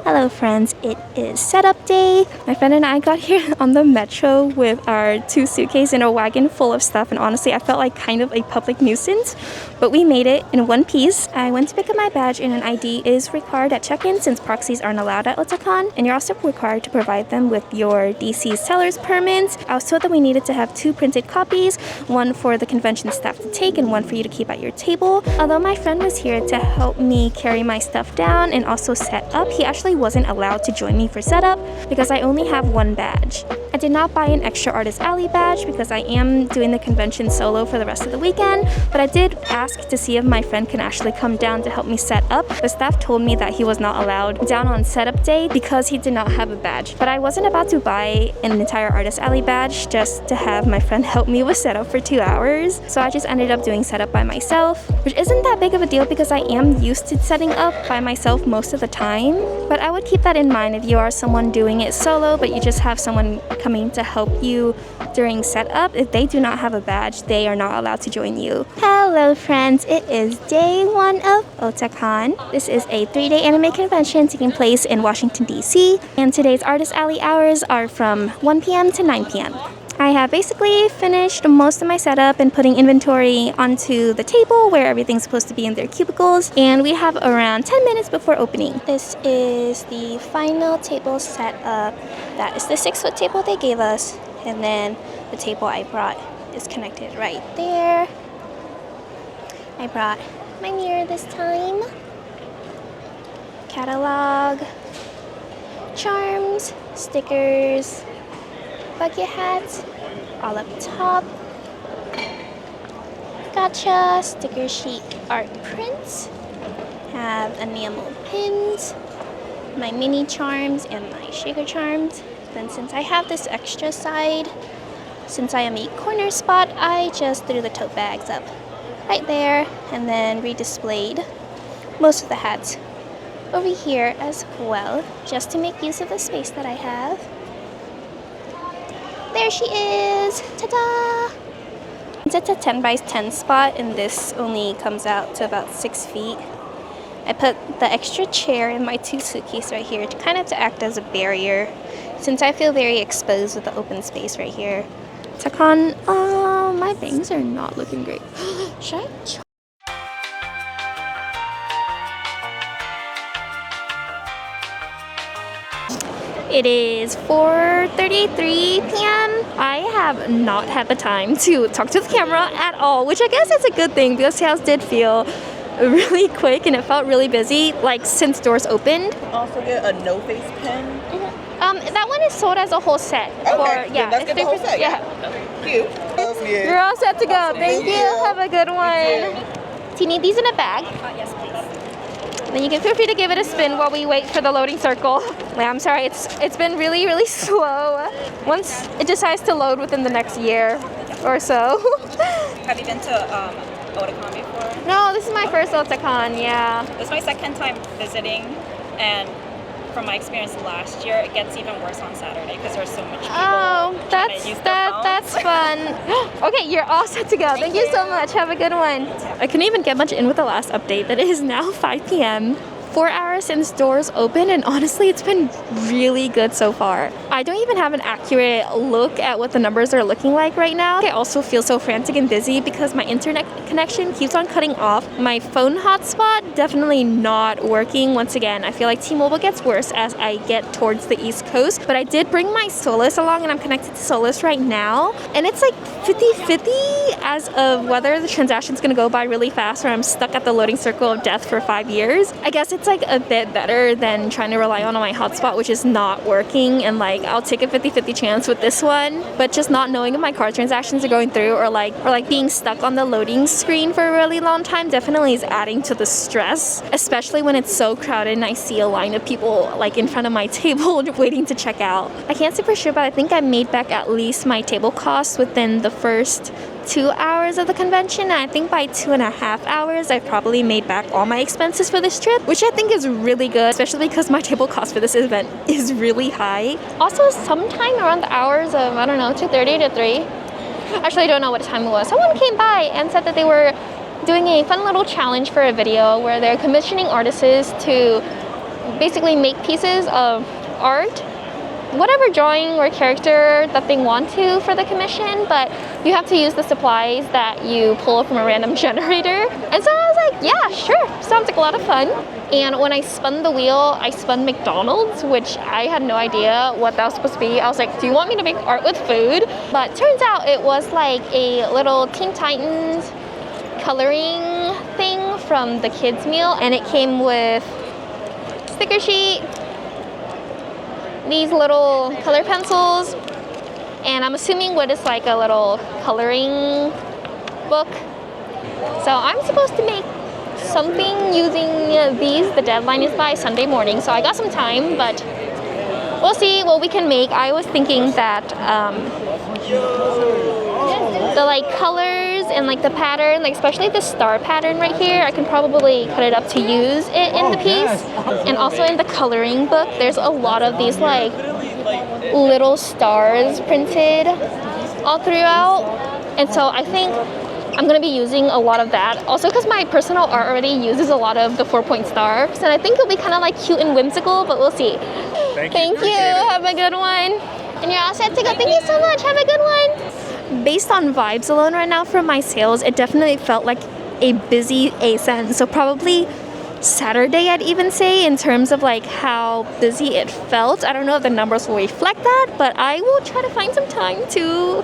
Hello friends, it is setup day. My friend and I got here on the metro with our 2 suitcases and a wagon full of stuff, and honestly I felt like kind of a public nuisance, but we made it in one piece. I went to pick up my badge and an ID is required at check-in since proxies aren't allowed at Otakon, and you're also required to provide them with your DC seller's permit. I was told that we needed to have 2 printed copies, one for the convention staff to take and one for you to keep at your table. Although my friend was here to help me carry my stuff down and also set up, he actually wasn't allowed to join me for setup because I only have 1 badge. I did not buy an extra Artist Alley badge because I am doing the convention solo for the rest of the weekend, but I did ask to see if my friend can actually come down to help me set up. The staff told me that he was not allowed down on setup day because he did not have a badge, but I wasn't about to buy an entire Artist Alley badge just to have my friend help me with setup for 2 hours, so I just ended up doing setup by myself, which isn't that big of a deal because I am used to setting up by myself most of the time. But I would keep that in mind if you are someone doing it solo but you just have someone coming to help you during setup. If they do not have a badge, they are not allowed to join you. Hello friends, it is day 1 of Otakon. This is a 3-day anime convention taking place in Washington DC, and today's Artist Alley hours are from 1 p.m. to 9 p.m. I have basically finished most of my setup and putting inventory onto the table where everything's supposed to be in their cubicles, and we have around 10 minutes before opening. This is the final table setup. That is the 6-foot table they gave us, and then the table I brought is connected right there. I brought my mirror this time, catalog, charms, stickers, bucket hats, all up top, gotcha, sticker sheet art prints, have enamel pins, my mini charms and my shaker charms. Then since I have this extra side, since I am a corner spot, I just threw the tote bags up right there and then redisplayed most of the hats over here as well, just to make use of the space that I have. There she is! Ta-da! It's a 10 by 10 spot and this only comes out to about 6 feet. I put the extra chair in my 2 suitcases right here to kind of to act as a barrier since I feel very exposed with the open space right here. Otakon, my bangs are not looking great. Should I? It is 4:33 p.m. I have not had the time to talk to the camera at all, which I guess is a good thing because sales did feel really quick and it felt really busy, like since doors opened. Also get a no-face pen. That one is sold as a whole set. Okay, yeah, let's get the whole set. Yeah. Cute. You're all set to go. Thank you. Have a good one. Do you need these in a bag? Yes, please. Then you can feel free to give it a spin while we wait for the loading circle. Yeah, I'm sorry, it's been really slow. Once it decides to load within the next year or so. Have you been to Otakon before? No, this is my first Otakon, yeah. This is my 2nd time visiting, and from my experience last year, it gets even worse on Saturday because there's so much people. Oh, that's fun. Okay, you're all set to go. Thank you so much. Have a good one. I couldn't even get much in with the last update. That it is now 5 p.m. 4 hours since doors open, and honestly it's been really good so far. I don't even have an accurate look at what the numbers are looking like right now. I also feel so frantic and busy because my internet connection keeps on cutting off. My phone hotspot definitely not working. Once again, I feel like T-Mobile gets worse as I get towards the East Coast, but I did bring my Solus along and I'm connected to Solus right now, and it's like 50-50 as of whether the transaction's gonna go by really fast or I'm stuck at the loading circle of death for 5 years. I guess it's like a bit better than trying to rely on my hotspot, which is not working, and like I'll take a 50-50 chance with this one, but just not knowing if my card transactions are going through or like being stuck on the loading screen for a really long time definitely is adding to the stress, especially when it's so crowded and I see a line of people like in front of my table waiting to check out. I can't say for sure, but I think I made back at least my table costs within the first 2 hours of the convention, and I think by 2.5 hours I've probably made back all my expenses for this trip, which I think is really good, especially because my table cost for this event is really high. Also, sometime around the hours of, I don't know, 2:30 to 3, actually I don't know what time it was, someone came by and said that they were doing a fun little challenge for a video where they're commissioning artists to basically make pieces of art, whatever drawing or character that they want to for the commission, but you have to use the supplies that you pull from a random generator. And so I was like, yeah, sure, sounds like a lot of fun. And when I spun the wheel, I spun McDonald's, which I had no idea what that was supposed to be. I was like, do you want me to make art with food? But turns out it was like a little Teen Titans coloring thing from the kids meal, and it came with sticker sheet, these little color pencils, and I'm assuming what is like a little coloring book. So I'm supposed to make something using these. The deadline is by Sunday morning, so I got some time, but we'll see what we can make. I was thinking that the like colors and like the pattern, like especially the star pattern right here, I can probably cut it up to use it in the piece. And also in the coloring book, there's a lot of these like little stars printed all throughout. And so I think I'm gonna be using a lot of that. Also because my personal art already uses a lot of the 4-point stars, and I think it'll be kind of like cute and whimsical, but we'll see. Thank you. Have a good one. And you're all set to go. Thank you so much. Have a good one. Based on vibes alone right now from my sales, it definitely felt like a busy ASEN. So probably Saturday, I'd even say, in terms of like how busy it felt. I don't know if the numbers will reflect that, but I will try to find some time to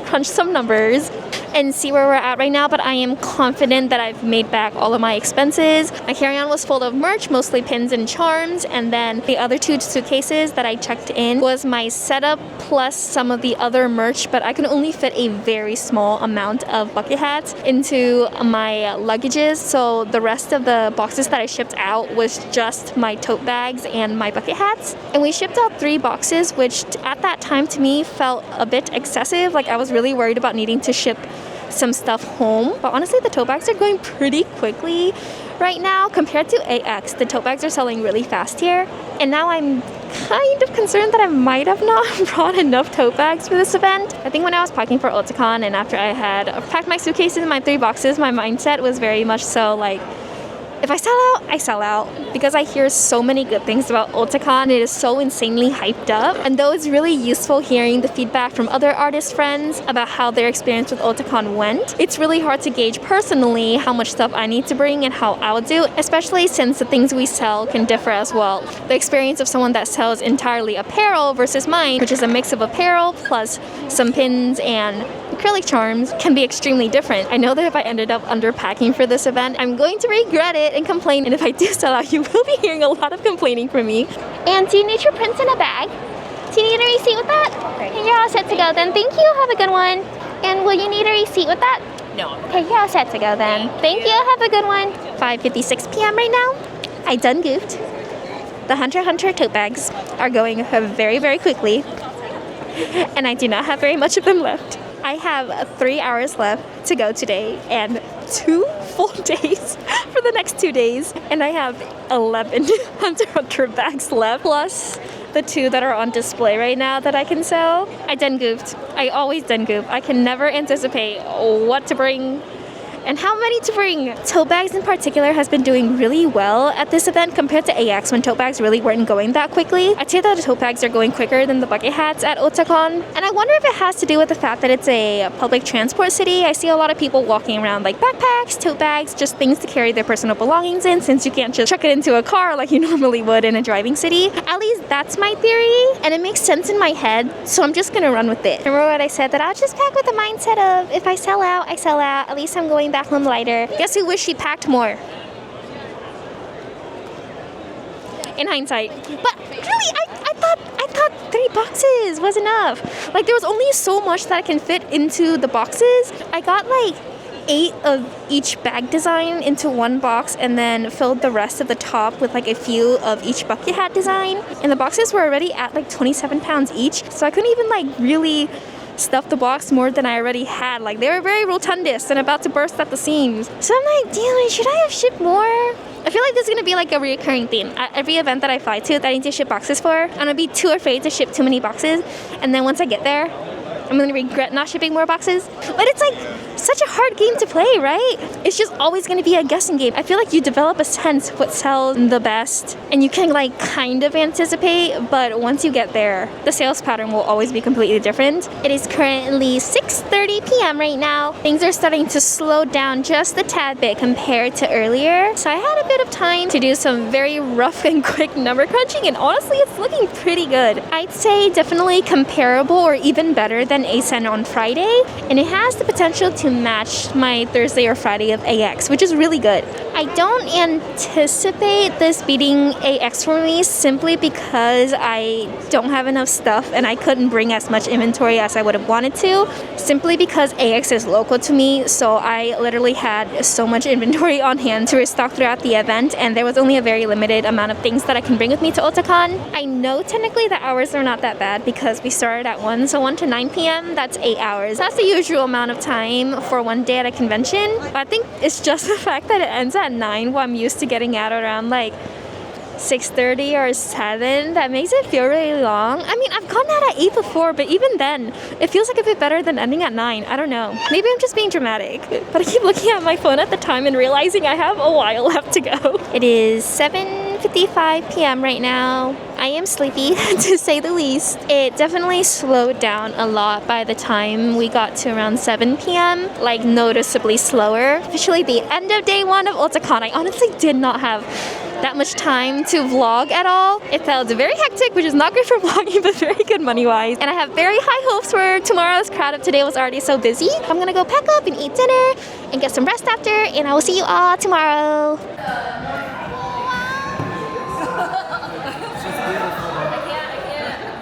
crunch some numbers and see where we're at right now. But I am confident that I've made back all of my expenses. My carry-on was full of merch, mostly pins and charms, and then the other 2 suitcases that I checked in was my setup plus some of the other merch, but I can only fit a very small amount of bucket hats into my luggages, so the rest of the boxes that I shipped out was just my tote bags and my bucket hats. And we shipped out 3 boxes, which at that time to me felt a bit excessive. Like I was really worried about needing to ship some stuff home, but honestly the tote bags are going pretty quickly right now compared to AX. The tote bags are selling really fast here, and now I'm kind of concerned that I might have not brought enough tote bags for this event. I think when I was packing for Otakon and after I had packed my suitcases in my 3 boxes, my mindset was very much so like, if I sell out, I sell out, because I hear so many good things about Otakon. It is so insanely hyped up, and though it's really useful hearing the feedback from other artist friends about how their experience with Otakon went, it's really hard to gauge personally how much stuff I need to bring and how I'll do, especially since the things we sell can differ as well. The experience of someone that sells entirely apparel versus mine, which is a mix of apparel plus some pins and acrylic charms, can be extremely different. I know that if I ended up underpacking for this event, I'm going to regret it and complain, and if I do sell out, you will be hearing a lot of complaining from me. And do you need your prints in a bag? Do you need a receipt with that? Okay, you're all set to go then. Thank you, have a good one. And will you need a receipt with that? No. Okay, you're all set to go then. Thank you, have a good one. 5:56 p.m. right now. I done goofed. The Hunter x Hunter tote bags are going very, very quickly, and I do not have very much of them left. I have 3 hours left to go today and 2 full days for the next 2 days, and I have 11 Hunter x Hunter bags left, plus the 2 that are on display right now that I can sell. I done goofed. I always done goof. I can never anticipate what to bring and how many to bring. Tote bags in particular has been doing really well at this event compared to AX when tote bags really weren't going that quickly. I'd say that the tote bags are going quicker than the bucket hats at Otakon, and I wonder if it has to do with the fact that it's a public transport city. I see a lot of people walking around like backpacks, tote bags, just things to carry their personal belongings in, since you can't just chuck it into a car like you normally would in a driving city. At least that's my theory, and it makes sense in my head, so I'm just gonna run with it. Remember what I said, that I'll just pack with the mindset of if I sell out, I sell out. At least I'm going back home lighter. Guess who wished she packed more? In hindsight. But really, I thought 3 boxes was enough. Like there was only so much that I can fit into the boxes. I got like 8 of each bag design into 1 box and then filled the rest of the top with like a few of each bucket hat design. And the boxes were already at like 27 pounds each, so I couldn't even like really stuff the box more than I already had. Like they were very rotundous and about to burst at the seams. So I'm like, damn, should I have shipped more? I feel like this is gonna be like a reoccurring theme. At every event that I fly to that I need to ship boxes for, I'm gonna be too afraid to ship too many boxes, and then once I get there, I'm gonna regret not shipping more boxes. But it's like such a hard game to play, right? It's just always going to be a guessing game. I feel like you develop a sense what sells the best and you can like kind of anticipate, but once you get there, the sales pattern will always be completely different. It is currently 6:30 p.m. right now. Things are starting to slow down just a tad bit compared to earlier. So I had a bit of time to do some very rough and quick number crunching, and honestly, it's looking pretty good. I'd say definitely comparable or even better than ASEN on Friday, and it has the potential to match my Thursday or Friday of AX, which is really good. I don't anticipate this beating AX for me simply because I don't have enough stuff and I couldn't bring as much inventory as I would have wanted to, simply because AX is local to me, so I literally had so much inventory on hand to restock throughout the event, and there was only a very limited amount of things that I can bring with me to Otakon. I know technically the hours are not that bad because we started at 1, so 1 to 9 p.m., that's 8 hours. That's the usual amount of time for one day at a convention, but I think it's just the fact that it ends at 9 while I'm used to getting out around like 6:30 or 7 that makes it feel really long. I mean, I've gone out at 8 before, but even then, it feels like a bit better than ending at 9. I don't know. Maybe I'm just being dramatic, but I keep looking at my phone at the time and realizing I have a while left to go. It is 7:55 p.m. right now. I am sleepy, to say the least. It definitely slowed down a lot by the time we got to around 7 p.m., like noticeably slower. Officially the end of day 1 of Otakon. I honestly did not have that much time to vlog at all. It felt very hectic, which is not great for vlogging, but very good money-wise. And I have very high hopes for tomorrow's crowd of today was already so busy. I'm gonna go pack up and eat dinner and get some rest after, and I will see you all tomorrow.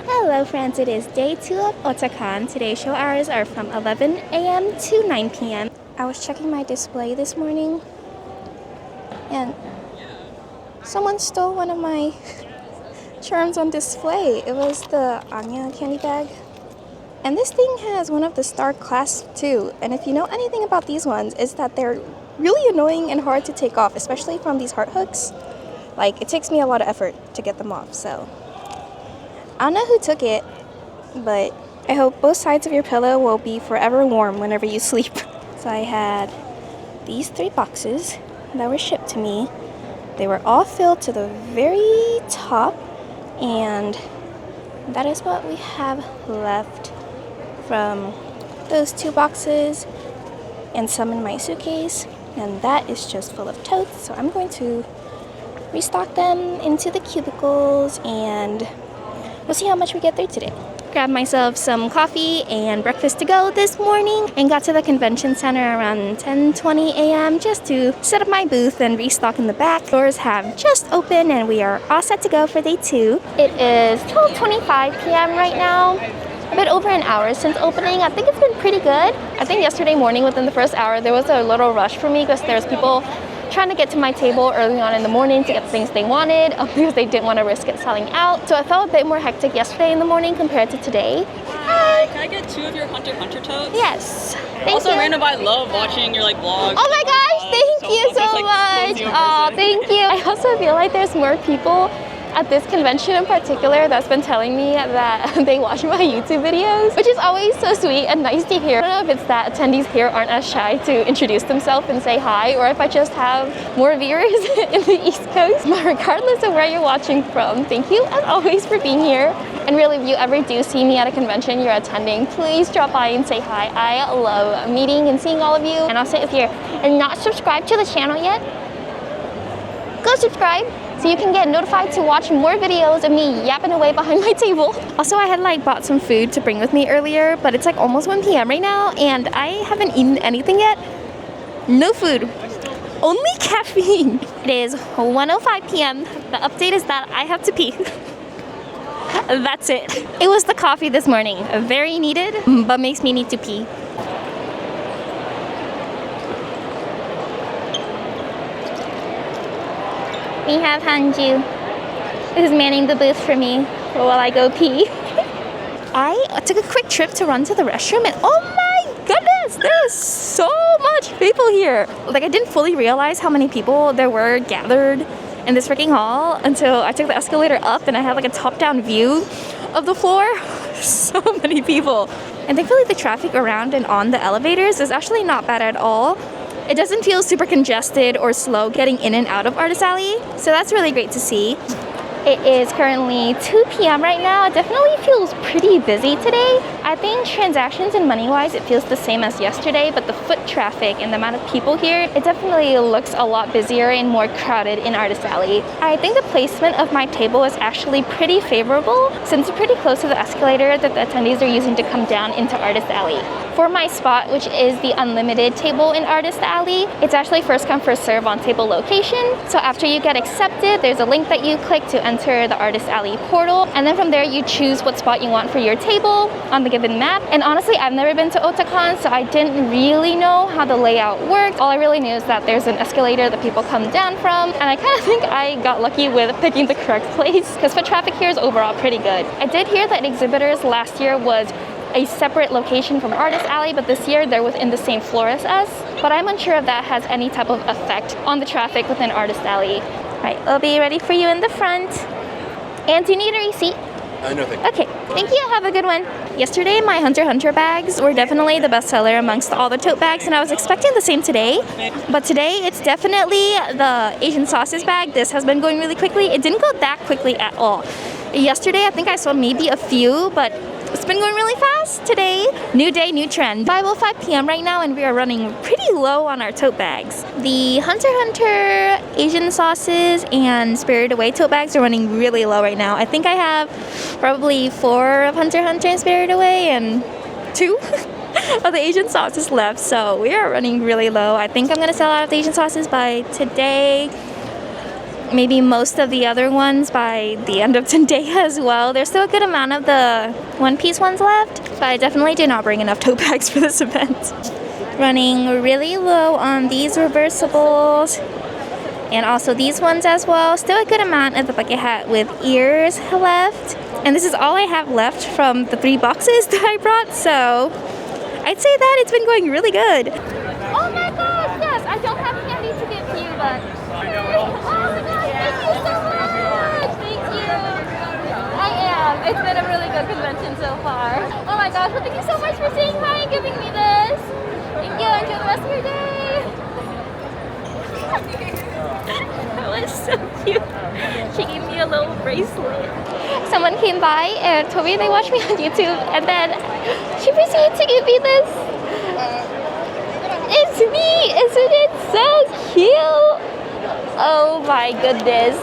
Hello friends, it is day 2 of Otakon. Today's show hours are from 11 a.m. to 9 p.m. I was checking my display this morning and someone stole one of my charms on display. It was the Anya candy bag. And this thing has one of the star clasps too. And if you know anything about these ones, is that they're really annoying and hard to take off, especially from these heart hooks. Like, it takes me a lot of effort to get them off, so I don't know who took it, but I hope both sides of your pillow will be forever warm whenever you sleep. So I had these 3 boxes that were shipped to me. They were all filled to the very top, and that is what we have left from those 2 boxes and some in my suitcase, and that is just full of totes. So I'm going to restock them into the cubicles and we'll see how much we get through today. Grabbed myself some coffee and breakfast to go this morning and got to the convention center around 10:20 a.m. just to set up my booth and restock in the back. Doors have just opened and we are all set to go for day 2. It is 12:25 p.m. right now. A bit over an hour since opening. I think it's been pretty good. I think yesterday morning within the first hour there was a little rush for me because there's people trying to get to my table early on in the morning to get the things they wanted because they didn't want to risk it selling out. So I felt a bit more hectic yesterday in the morning compared to today. Hi, can I get 2 of your Hunter x Hunter totes? Yes. Thank also, you. random, I love watching your like vlogs. Oh my gosh, thank you so much. Oh, thank you. I also feel like there's more people at this convention in particular that's been telling me that they watch my YouTube videos, which is always so sweet and nice to hear. I don't know if it's that attendees here aren't as shy to introduce themselves and say hi, or if I just have more viewers in the East Coast. But regardless of where you're watching from, thank you as always for being here. And really, if you ever do see me at a convention you're attending, please drop by and say hi. I love meeting and seeing all of you. And also, if you're not subscribed to the channel yet, go subscribe so you can get notified to watch more videos of me yapping away behind my table. Also, I had like bought some food to bring with me earlier, but it's like almost 1 p.m. right now and I haven't eaten anything yet. No food, only caffeine. It is 1:05 p.m. The update is that I have to pee. That's it. It was the coffee this morning, very needed, but makes me need to pee. We have Hanju, who's manning the booth for me while I go pee. I took a quick trip to run to the restroom and oh my goodness, there's so much people here. Like, I didn't fully realize how many people there were gathered in this freaking hall until I took the escalator up and I had like a top-down view of the floor. So many people. And thankfully the traffic around and on the elevators is actually not bad at all. It doesn't feel super congested or slow getting in and out of Artist Alley, so that's really great to see. It is currently 2 p.m. right now. It definitely feels pretty busy today. I think transactions and money-wise, it feels the same as yesterday, but the foot traffic and the amount of people here, it definitely looks a lot busier and more crowded in Artist Alley. I think the placement of my table is actually pretty favorable since it's pretty close to the escalator that the attendees are using to come down into Artist Alley. For my spot, which is the unlimited table in Artist Alley, it's actually first come first serve on table location. So after you get accepted, there's a link that you click to enter the Artist Alley portal, and then from there you choose what spot you want for your table on the given map. And honestly, I've never been to Otakon, so I didn't really know how the layout worked. All I really knew is that there's an escalator that people come down from, and I kind of think I got lucky with picking the correct place because foot traffic here is overall pretty good. I did hear that exhibitors last year was a separate location from Artist Alley, but this year they're within the same floor as us. But I'm unsure if that has any type of effect on the traffic within Artist Alley. All right, I'll be ready for you in the front. And do you need a receipt? No, thank you. Okay, thank you. Have a good one. Yesterday, my Hunter x Hunter bags were definitely the best seller amongst all the tote bags, and I was expecting the same today. But today, it's definitely the Asian sauces bag. This has been going really quickly. It didn't go that quickly at all. Yesterday, I think I saw maybe a few, but it's been going really fast today. New day, new trend. 5:05 p.m. right now, and we are running pretty low on our tote bags. The Hunter x Hunter Asian sauces and Spirited Away tote bags are running really low right now. I think I have probably 4 of Hunter x Hunter and Spirited Away and 2 of the Asian sauces left. So we are running really low. I think I'm gonna sell out of the Asian sauces by today. Maybe most of the other ones by the end of today as well. There's still a good amount of the one-piece ones left, but I definitely did not bring enough tote bags for this event. Running really low on these reversibles and also these ones as well. Still a good amount of the bucket hat with ears left. And this is all I have left from the 3 boxes that I brought, so I'd say that it's been going really good. Oh my gosh, yes, I don't have candy to give to you, but oh my gosh, thank you so much. Thank you. I am. It's been a really good convention so far. Oh my gosh, well, thank you so much for saying hi and giving me this. Thank you. Enjoy the rest of your day. That was so cute. She gave me a little bracelet. Someone came by and told me they watched me on YouTube, and then she proceeded to give me this. It's me! Isn't it so cute? Oh my goodness.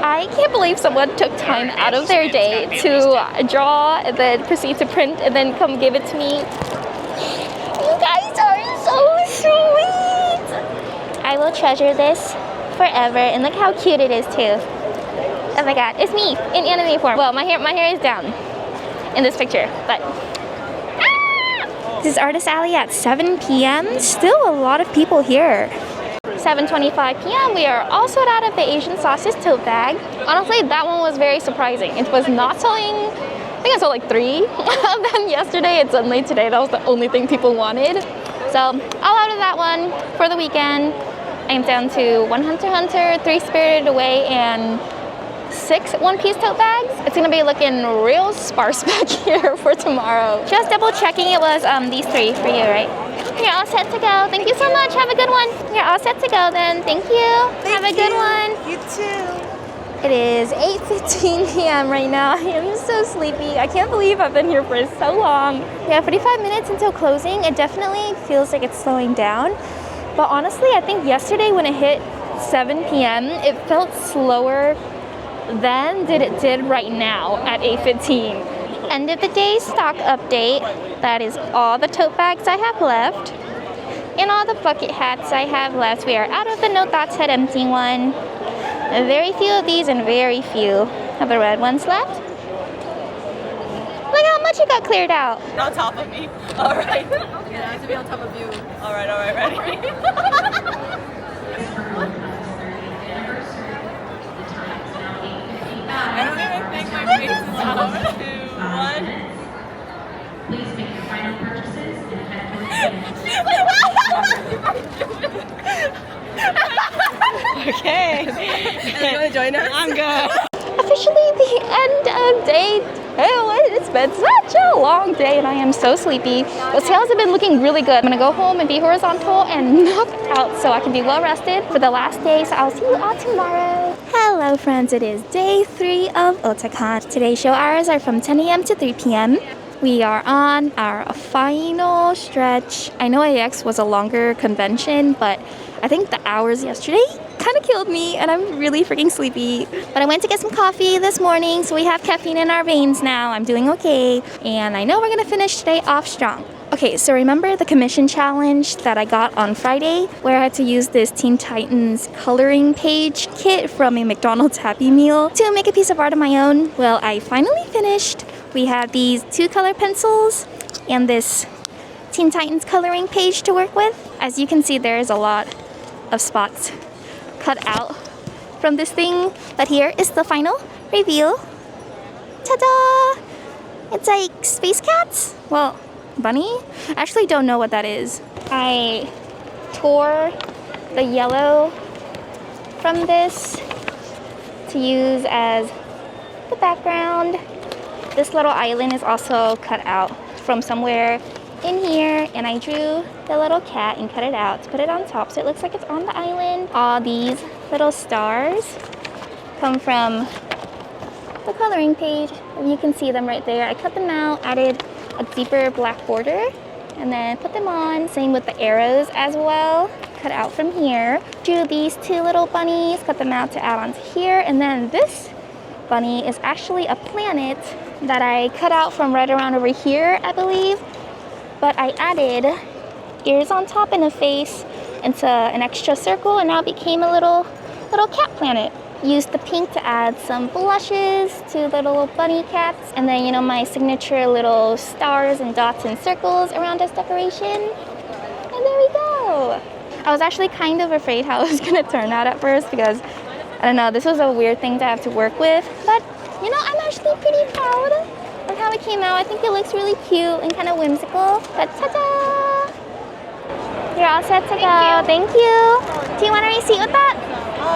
I can't believe someone took time out of their day to draw and then proceed to print and then come give it to me. You guys are so sweet! I will treasure this forever, and look how cute it is too. Oh my god, it's me in anime form. Well, my hair is down in this picture, but this is Artist Alley at 7 p.m. Still a lot of people here. 7:25 p.m. we are all sold out of the Asian sauces tote bag. Honestly, that one was very surprising. It was not selling, I think I sold like 3 of them yesterday, and suddenly today that was the only thing people wanted. So all out of that one for the weekend. I am down to 1 Hunter x Hunter, 3 Spirited Away, and 6 one-piece tote bags. It's gonna be looking real sparse back here for tomorrow. Just double checking, it was these 3 for you, right? You're all set to go. Thank you so much. Have a good one. You're all set to go then. Thank you. Have a good one. You too. It is 8:15 p.m. right now. I am so sleepy. I can't believe I've been here for so long. Yeah, 45 minutes until closing. It definitely feels like it's slowing down. But honestly, I think yesterday when it hit 7 p.m., it felt slower than it did right now at 8:15. End of the day stock update. That is all the tote bags I have left and all the bucket hats I have left. We are out of the no thoughts head empty one. Very few of these and very few of the red ones left. Look how much it got cleared out. On top of me. All right. Yeah, I have to be on top of you. All right, ready? I don't even think my face is out. 2, 1. Please make your final purchases and Okay. You want to join us? I'm good. Officially the end of day 2. It's been such a long day and I am so sleepy. The sales have been looking really good. I'm gonna go home and be horizontal and knock out so I can be well rested for the last day. So I'll see you all tomorrow. Hello friends, it is day 3 of Otakon. Today's show hours are from 10 a.m. to 3 p.m. We are on our final stretch. I know AX was a longer convention, but I think the hours yesterday kind of killed me and I'm really freaking sleepy. But I went to get some coffee this morning, so we have caffeine in our veins now. I'm doing okay, and I know we're gonna finish today off strong. Okay, so remember the commission challenge that I got on Friday where I had to use this Teen Titans coloring page kit from a McDonald's Happy Meal to make a piece of art of my own? Well, I finally finished. We have these 2 color pencils and this Teen Titans coloring page to work with. As you can see, there is a lot of spots cut out from this thing, but here is the final reveal. Ta-da! It's like space cats? Well, bunny? I actually don't know what that is. I tore the yellow from this to use as the background. This little island is also cut out from somewhere in here, and I drew the little cat and cut it out to put it on top so it looks like it's on the island. All these little stars come from the coloring page. You can see them right there. I cut them out, added a deeper black border, and then put them on. Same with the arrows as well, cut out from here. Drew these 2 little bunnies, cut them out to add onto here, and then this bunny is actually a planet that I cut out from right around over here, I believe. But I added ears on top and a face into an extra circle, and now it became a little cat planet. Used the pink to add some blushes to the little bunny cats, and then, you know, my signature little stars and dots and circles around as decoration. And there we go. I was actually kind of afraid how it was gonna turn out at first because, I don't know, this was a weird thing to have to work with, but you know, I'm actually pretty proud of how it came out. I think it looks really cute and kind of whimsical, but ta-da! You're all set to go. Thank you. Do you want a receipt with that?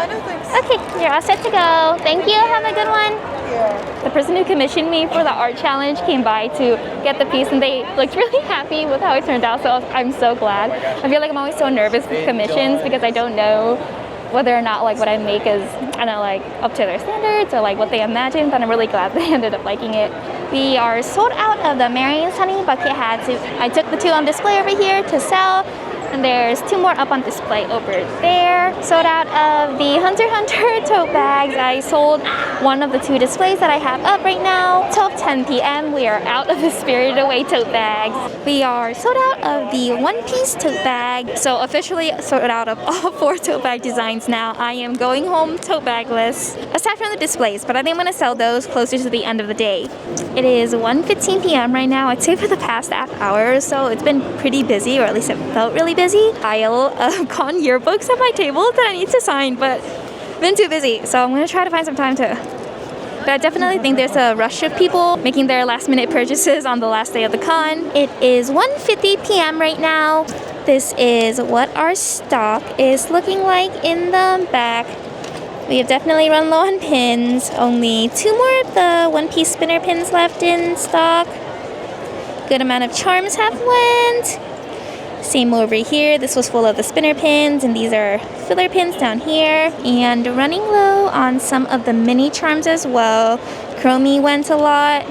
No thanks. Okay, you're all set to go. Thank you. Have a good one. Yeah. The person who commissioned me for the art challenge came by to get the piece, and they looked really happy with how it turned out, so I'm so glad. I feel like I'm always so nervous with commissions because I don't know whether or not like what I make is, I don't know, like up to their standards or like what they imagined, but I'm really glad they ended up liking it. We are sold out of the Marian's Honey bucket hats. I took the 2 on display over here to sell, and there's 2 more up on display over there. Sold out of the Hunter x Hunter tote bags. I sold one of the 2 displays that I have up right now. 12:10 p.m. we are out of the Spirited Away tote bags. We are sold out of the one-piece tote bag. So officially sold out of all 4 tote bag designs now. I am going home tote bagless, aside from the displays, but I think I'm gonna sell those closer to the end of the day. It is 1:15 p.m. right now. I'd say for the past half hour or so, it's been pretty busy, or at least it felt really busy. Pile of con yearbooks at my table that I need to sign, but I've been too busy, so I'm gonna try to find some time to. But I definitely think there's a rush of people making their last-minute purchases on the last day of the con. It is 1:50 p.m. right now. This is what our stock is looking like in the back. We have definitely run low on pins. Only 2 more of the one-piece spinner pins left in stock. Good amount of charms have went. Same over here. This was full of the spinner pins, and these are filler pins down here. And running low on some of the mini charms as well. Chromie went a lot.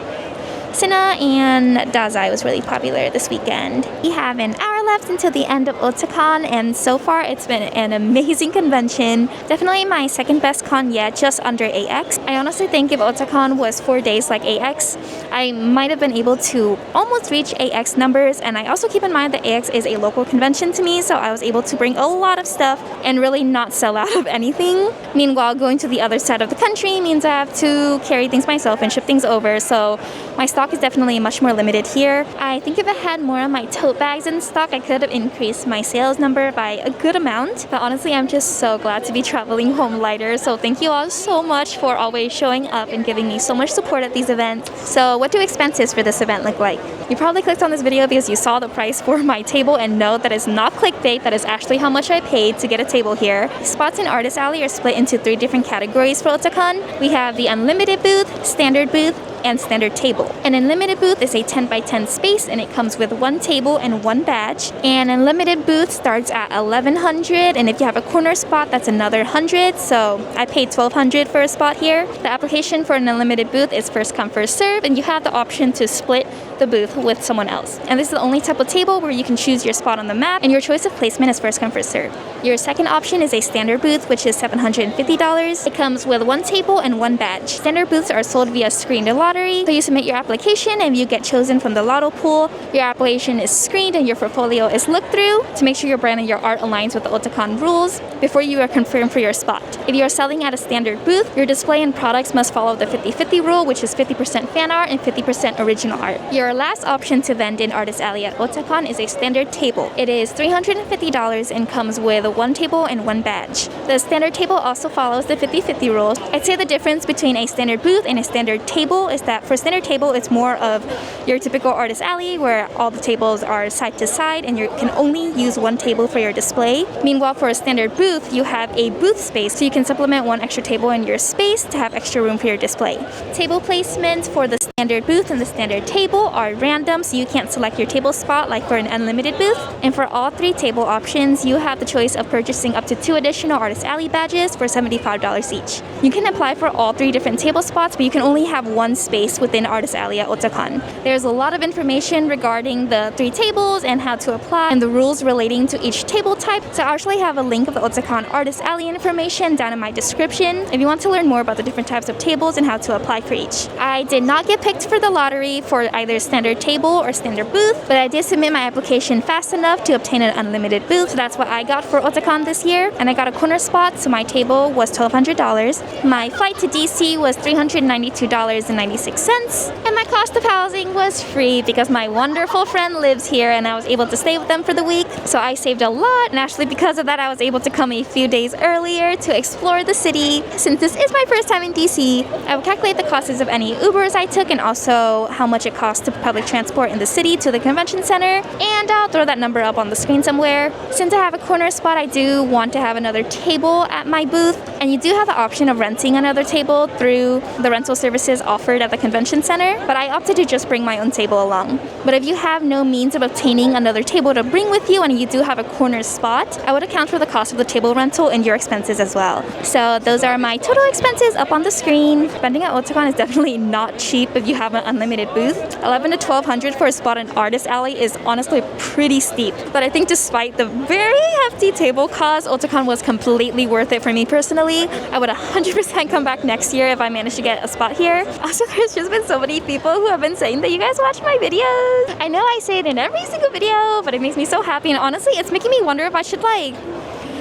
Sinna and Dazai was really popular this weekend. We have an hour left until the end of Otakon, and so far it's been an amazing convention. Definitely my second best con yet, just under AX. I honestly think if Otakon was 4 days like AX, I might have been able to almost reach AX numbers, and I also keep in mind that AX is a local convention to me, so I was able to bring a lot of stuff and really not sell out of anything. Meanwhile, going to the other side of the country means I have to carry things myself and ship things over, so my stock is definitely much more limited here. I think if I had more of my tote bags in stock, I could have increased my sales number by a good amount. But honestly, I'm just so glad to be traveling home lighter. So thank you all so much for always showing up and giving me so much support at these events. So what do expenses for this event look like? You probably clicked on this video because you saw the price for my table, and no, that is not clickbait. That is actually how much I paid to get a table here. Spots in Artist Alley are split into 3 different categories for Otakon. We have the Unlimited booth, Standard booth, and standard table. An unlimited booth is a 10 by 10 space, and it comes with 1 table and 1 badge. An unlimited booth starts at $1,100, and if you have a corner spot, that's another $100. So I paid $1,200 for a spot here. The application for an unlimited booth is first come, first serve, and you have the option to split the booth with someone else. And this is the only type of table where you can choose your spot on the map, and your choice of placement is first come, first serve. Your second option is a standard booth, which is $750. It comes with 1 table and 1 badge. Standard booths are sold via screened lottery, so you submit your application and you get chosen from the lotto pool. Your application is screened and your portfolio is looked through to make sure your brand and your art aligns with the Otakon rules before you are confirmed for your spot. If you are selling at a standard booth, your display and products must follow the 50-50 rule, which is 50% fan art and 50% original art. Your last option to vend in Artist Alley at Otakon is a standard table. It is $350 and comes with 1 table and 1 badge. The standard table also follows the 50-50 rules. I'd say the difference between a standard booth and a standard table is that for standard table, it's more of your typical Artist Alley where all the tables are side to side and you can only use 1 table for your display. Meanwhile, for a standard booth, you have a booth space, so you can supplement 1 extra table in your space to have extra room for your display. Table placements for the standard booth and the standard table are random, so you can't select your table spot like for an unlimited booth. And for all 3 table options, you have the choice of purchasing up to 2 additional Artist Alley badges for $75 each. You can apply for all 3 different table spots, but you can only have 1 space within Artist Alley at Otakon. There's a lot of information regarding the 3 tables and how to apply and the rules relating to each table type. So I actually have a link of the Otakon Artist Alley information down in my description if you want to learn more about the different types of tables and how to apply for each. I did not get picked for the lottery for either standard table or standard booth, but I did submit my application fast enough to obtain an unlimited booth, so that's what I got for Otakon this year. And I got a corner spot, so my table was $1,200. My flight to DC was $392.96, and my cost of housing was free because my wonderful friend lives here and I was able to stay with them for the week, so I saved a lot. And actually because of that, I was able to come a few days earlier to explore the city. Since this is my first time in DC, I will calculate the costs of any Ubers I took and also how much it costs to public transport in the city to the convention center, and I'll throw that number up on the screen somewhere. Since I have a corner spot, I do want to have another table at my booth, and you do have the option of renting another table through the rental services offered at the convention center, but I opted to just bring my own table along. But if you have no means of obtaining another table to bring with you and you do have a corner spot, I would account for the cost of the table rental and your expenses as well. So those are my total expenses up on the screen. Spending at Otakon is definitely not cheap if you have an unlimited booth. $1,100 to $1,200 for a spot in Artist Alley is honestly pretty steep. But I think despite the very hefty table cost, Otakon was completely worth it for me personally. I would 100% come back next year if I manage to get a spot here. Also, there's just been so many people who have been saying that you guys watch my videos. I know I say it in every single video, but it makes me so happy, and honestly, it's making me wonder if I should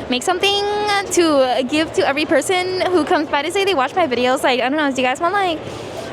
make something to give to every person who comes by to say they watch my videos. I don't know, do you guys want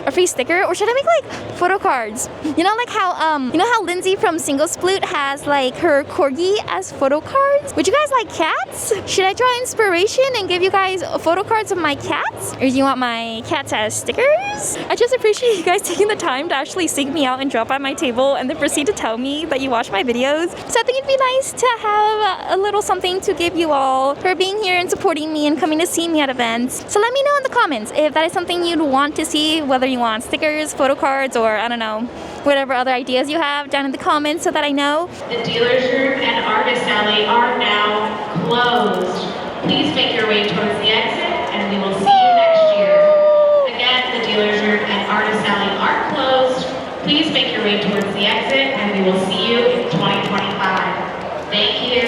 a free sticker, or should I make photo cards? You know, like how Lindsay from Single Sploot has her corgi as photo cards? Would you guys like cats? Should I draw inspiration and give you guys photo cards of my cats? Or do you want my cats as stickers? I just appreciate you guys taking the time to actually seek me out and drop by my table and then proceed to tell me that you watch my videos. So I think it'd be nice to have a little something to give you all for being here and supporting me and coming to see me at events. So let me know in the comments if that is something you'd want to see, whether you want stickers, photo cards, or I don't know, whatever other ideas you have down in the comments so that I know. The dealer's room and Artist Alley are now closed. Please make your way towards the exit and we will see you next year. Again, the dealer's room and Artist Alley are closed. Please make your way towards the exit and we will see you in 2025. Thank you.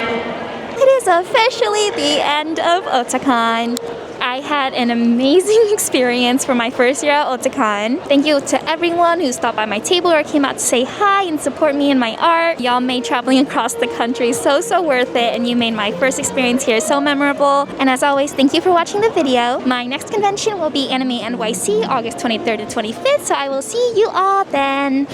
It is officially the end of Otakon. I had an amazing experience for my first year at Otakon. Thank you to everyone who stopped by my table or came out to say hi and support me in my art. Y'all made traveling across the country so worth it, and you made my first experience here so memorable. And as always, thank you for watching the video. My next convention will be Anime NYC, August 23rd to 25th, so I will see you all then.